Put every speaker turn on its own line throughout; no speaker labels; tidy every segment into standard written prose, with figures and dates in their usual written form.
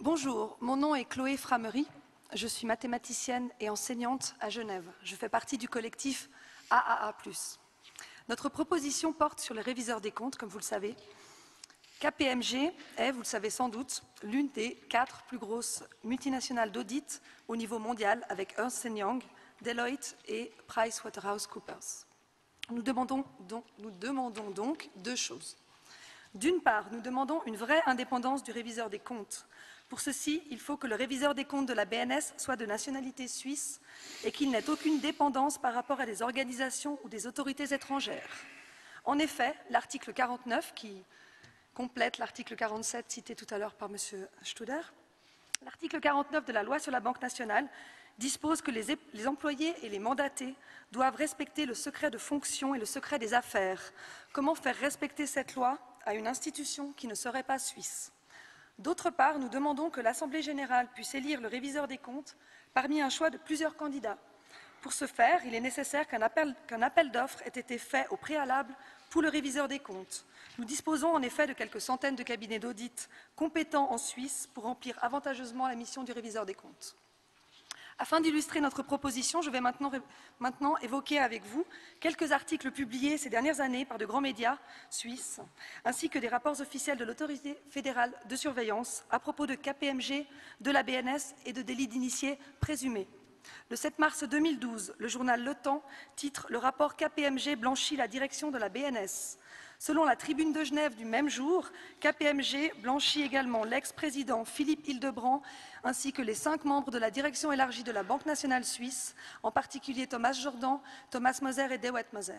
Bonjour, mon nom est Chloé Framery. Je suis mathématicienne et enseignante à Genève. Je fais partie du collectif AAA+. Notre proposition porte sur les réviseurs des comptes, comme vous le savez. KPMG est, vous le savez sans doute, l'une des 4 plus grosses multinationales d'audit au niveau mondial avec Ernst & Young, Deloitte et PricewaterhouseCoopers. Nous demandons donc 2 choses. D'une part, nous demandons une vraie indépendance du réviseur des comptes. Pour ceci, il faut que le réviseur des comptes de la BNS soit de nationalité suisse et qu'il n'ait aucune dépendance par rapport à des organisations ou des autorités étrangères. En effet, l'article 49, qui complète l'article 47 cité tout à l'heure par M. Studer, l'article 49 de la loi sur la Banque nationale dispose que les employés et les mandatés doivent respecter le secret de fonction et le secret des affaires. Comment faire respecter cette loi à une institution qui ne serait pas suisse? D'autre part, nous demandons que l'Assemblée générale puisse élire le réviseur des comptes parmi un choix de plusieurs candidats. Pour ce faire, il est nécessaire qu'un appel d'offres ait été fait au préalable pour le réviseur des comptes. Nous disposons en effet de quelques centaines de cabinets d'audit compétents en Suisse pour remplir avantageusement la mission du réviseur des comptes. Afin d'illustrer notre proposition, je vais maintenant évoquer avec vous quelques articles publiés ces dernières années par de grands médias suisses, ainsi que des rapports officiels de l'autorité fédérale de surveillance à propos de KPMG, de la BNS et de délits d'initiés présumés. Le 7 mars 2012, le journal Le Temps titre « Le rapport KPMG blanchit la direction de la BNS ». Selon la Tribune de Genève du même jour, KPMG blanchit également l'ex-président Philippe Hildebrand ainsi que les 5 membres de la direction élargie de la Banque nationale suisse, en particulier Thomas Jordan, Thomas Moser et Dewet Moser.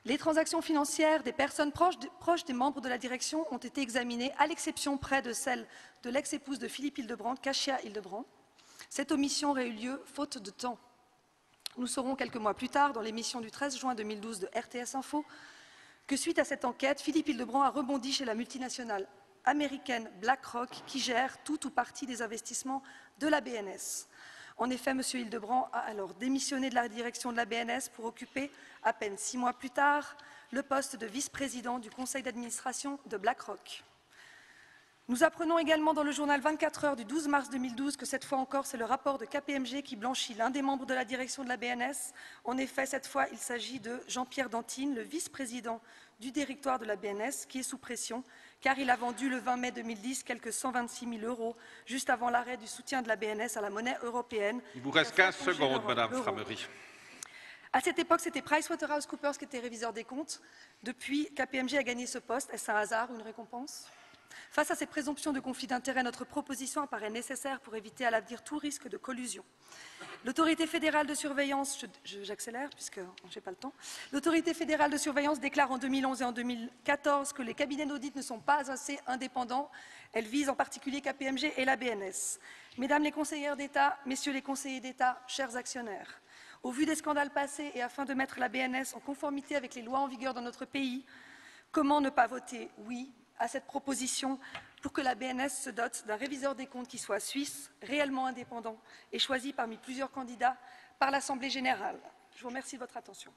Les transactions financières des personnes proches des membres de la direction ont été examinées, à l'exception près de celle de l'ex-épouse de Philippe Hildebrand, Kasia Hildebrand. Cette omission aurait eu lieu faute de temps. Nous saurons quelques mois plus tard, dans l'émission du 13 juin 2012 de RTS Info, que suite à cette enquête, Philippe Hildebrand a rebondi chez la multinationale américaine BlackRock qui gère tout ou partie des investissements de la BNS. En effet, M. Hildebrand a alors démissionné de la direction de la BNS pour occuper, à peine 6 mois plus tard, le poste de vice-président du conseil d'administration de BlackRock. Nous apprenons également dans le journal 24 heures du 12 mars 2012 que cette fois encore, c'est le rapport de KPMG qui blanchit l'un des membres de la direction de la BNS. En effet, cette fois, il s'agit de Jean-Pierre Dantine, le vice-président du directoire de la BNS, qui est sous pression, car il a vendu le 20 mai 2010 quelques 126 000 € juste avant l'arrêt du soutien de la BNS à la monnaie européenne.
Il vous reste 15 secondes, Madame Framery.
À cette époque, c'était PricewaterhouseCoopers qui était réviseur des comptes. Depuis, KPMG a gagné ce poste. Est-ce un hasard ou une récompense ? Face à ces présomptions de conflit d'intérêts, notre proposition apparaît nécessaire pour éviter à l'avenir tout risque de collusion. L'autorité fédérale de surveillance, j'accélère puisque je n'ai pas le temps, l'autorité fédérale de surveillance déclare en 2011 et en 2014 que les cabinets d'audit ne sont pas assez indépendants. Elle vise en particulier KPMG et la BNS. Mesdames les conseillères d'État, messieurs les conseillers d'État, chers actionnaires, au vu des scandales passés et afin de mettre la BNS en conformité avec les lois en vigueur dans notre pays, comment ne pas voter oui à cette proposition pour que la BNS se dote d'un réviseur des comptes qui soit suisse, réellement indépendant et choisi parmi plusieurs candidats par l'Assemblée générale. Je vous remercie de votre attention.